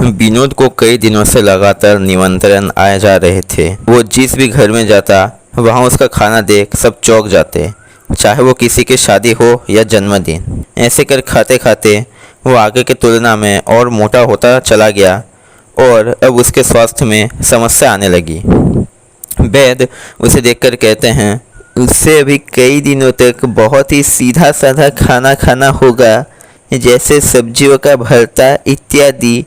विनोद को कई दिनों से लगातार निमंत्रण आए जा रहे थे। वो जिस भी घर में जाता वहाँ उसका खाना देख सब चौंक जाते, चाहे वो किसी की शादी हो या जन्मदिन। ऐसे कर खाते खाते वो आगे की तुलना में और मोटा होता चला गया और अब उसके स्वास्थ्य में समस्या आने लगी। वैद्य उसे देखकर कहते हैं, उससे अभी कई दिनों तक बहुत ही सीधा साधा खाना खाना होगा, जैसे सब्जियों का भरता इत्यादि,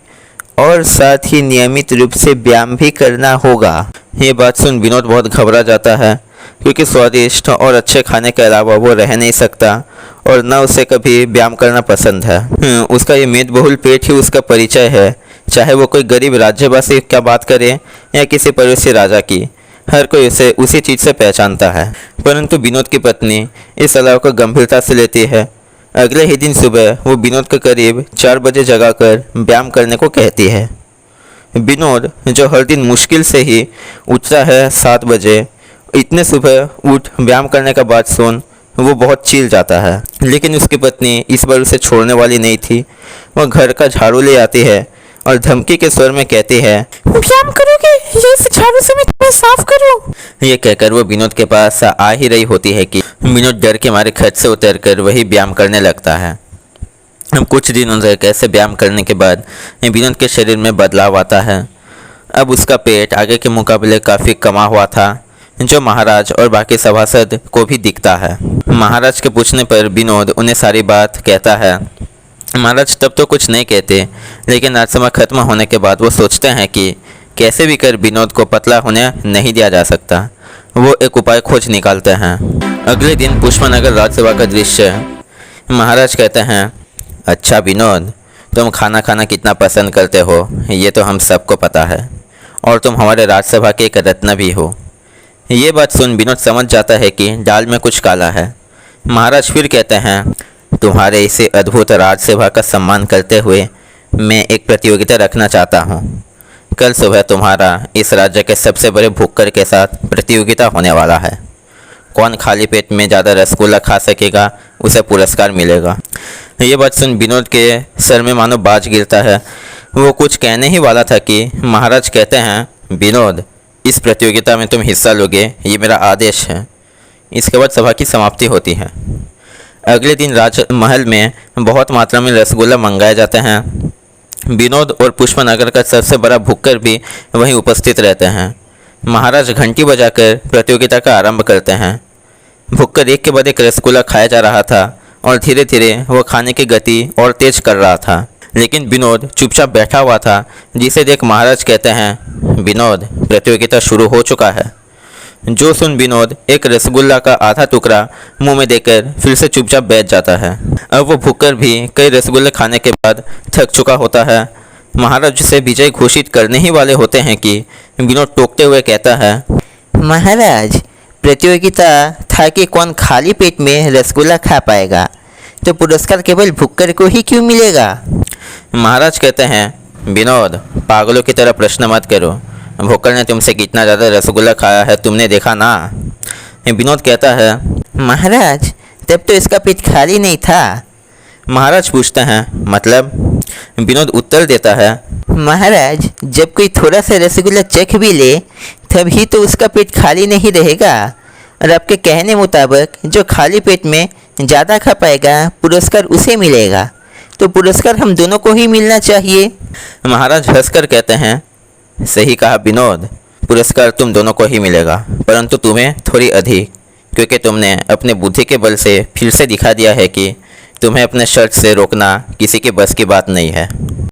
और साथ ही नियमित रूप से व्यायाम भी करना होगा। ये बात सुन विनोद बहुत घबरा जाता है, क्योंकि स्वादिष्ट और अच्छे खाने के अलावा वो रह नहीं सकता और न उसे कभी व्यायाम करना पसंद है। उसका ये मेदबहुल पेट ही उसका परिचय है, चाहे वो कोई गरीब राज्यवासी क्या बात करे या किसी पड़ोसी राजा की, हर कोई उसे उसी चीज़ से पहचानता है। परंतु विनोद की पत्नी इस सलाह को गंभीरता से लेती है। अगले ही दिन सुबह वो विनोद को करीब 4 बजे जगाकर व्यायाम करने को कहती है। विनोद, जो हर दिन मुश्किल से ही उठता है 7 बजे, इतने सुबह उठ व्यायाम करने का बात सुन वो बहुत चिढ़ जाता है। लेकिन उसकी पत्नी इस बार उसे छोड़ने वाली नहीं थी। वह घर का झाड़ू ले आती है और धमकी के स्वर में कहती है, व्यायाम करोगे या इस झाड़ू से मैं तुम्हें साफ करूं? ये कहकर वो विनोद के पास आ ही रही होती है कि विनोद डर के मारे खट से उतरकर वही व्यायाम करने लगता है। अब कुछ दिनों तक ऐसे व्यायाम करने के बाद विनोद के शरीर में बदलाव आता है। अब उसका पेट आगे के मुकाबले काफ़ी कमा हुआ था, जो महाराज और बाकी सभासद को भी दिखता है। महाराज के पूछने पर विनोद उन्हें सारी बात कहता है। महाराज तब तो कुछ नहीं कहते, लेकिन राजसभा खत्म होने के बाद वो सोचते हैं कि कैसे भी कर विनोद को पतला होने नहीं दिया जा सकता। वो एक उपाय खोज निकालते हैं। अगले दिन पुष्पनगर राज्यसभा का दृश्य। महाराज कहते हैं, अच्छा विनोद, तुम खाना खाना कितना पसंद करते हो ये तो हम सबको पता है, और तुम हमारे राज्यसभा के एक रत्न भी हो। ये बात सुन विनोद समझ जाता है कि दाल में कुछ काला है। महाराज फिर कहते हैं, तुम्हारे इसे अद्भुत राज्यसभा का सम्मान करते हुए मैं एक प्रतियोगिता रखना चाहता हूँ। कल सुबह तुम्हारा इस राज्य के सबसे बड़े भुक्कड़ के साथ प्रतियोगिता होने वाला है। कौन खाली पेट में ज़्यादा रसगुल्ला खा सकेगा उसे पुरस्कार मिलेगा। ये बात सुन विनोद के सर में मानो बाज गिरता है। वो कुछ कहने ही वाला था कि महाराज कहते हैं, विनोद, इस प्रतियोगिता में तुम हिस्सा लोगे, ये मेरा आदेश है। इसके बाद सभा की समाप्ति होती है। अगले दिन राजमहल में बहुत मात्रा में रसगुल्ला मंगाए जाते हैं। विनोद और पुष्पनगर का सबसे बड़ा भुक्कड़ भी वहीं उपस्थित रहते हैं। महाराज घंटी बजाकर प्रतियोगिता का आरंभ करते हैं। भुक्कड़ एक के बाद एक रसगुल्ला खाया जा रहा था और धीरे धीरे वो खाने की गति और तेज कर रहा था। लेकिन विनोद चुपचाप बैठा हुआ था, जिसे देख महाराज कहते हैं, विनोद, प्रतियोगिता शुरू हो चुका है। जो सुन विनोद एक रसगुल्ला का आधा टुकड़ा मुंह में देकर फिर से चुपचाप बैठ जाता है। अब वो भुक्कड़ भी कई रसगुल्ले खाने के बाद थक चुका होता है। महाराज से विजय घोषित करने ही वाले होते हैं कि विनोद टोकते हुए कहता है, महाराज, प्रतियोगिता था कि कौन खाली पेट में रसगुल्ला खा पाएगा, तो पुरस्कार केवल भुक्कड़ को ही क्यों मिलेगा? महाराज कहते हैं, विनोद, पागलों की तरह प्रश्न मत करो। भुक्कड़ ने तुमसे कितना ज़्यादा रसगुल्ला खाया है तुमने देखा ना? विनोद कहता है, महाराज, तब तो इसका पेट खाली नहीं था। महाराज पूछते हैं, मतलब? विनोद उत्तर देता है, महाराज, जब कोई थोड़ा सा रसगुल्ला चख भी ले तभी तो उसका पेट खाली नहीं रहेगा, और आपके कहने मुताबिक जो खाली पेट में ज़्यादा खा पाएगा पुरस्कार उसे मिलेगा, तो पुरस्कार हम दोनों को ही मिलना चाहिए। महाराज हंसकर कहते हैं, सही कहा विनोद, पुरस्कार तुम दोनों को ही मिलेगा, परंतु तुम्हें थोड़ी अधिक, क्योंकि तुमने अपने बुद्धि के बल से फिर से दिखा दिया है कि तुम्हें अपने शर्त से रोकना किसी के बस की बात नहीं है।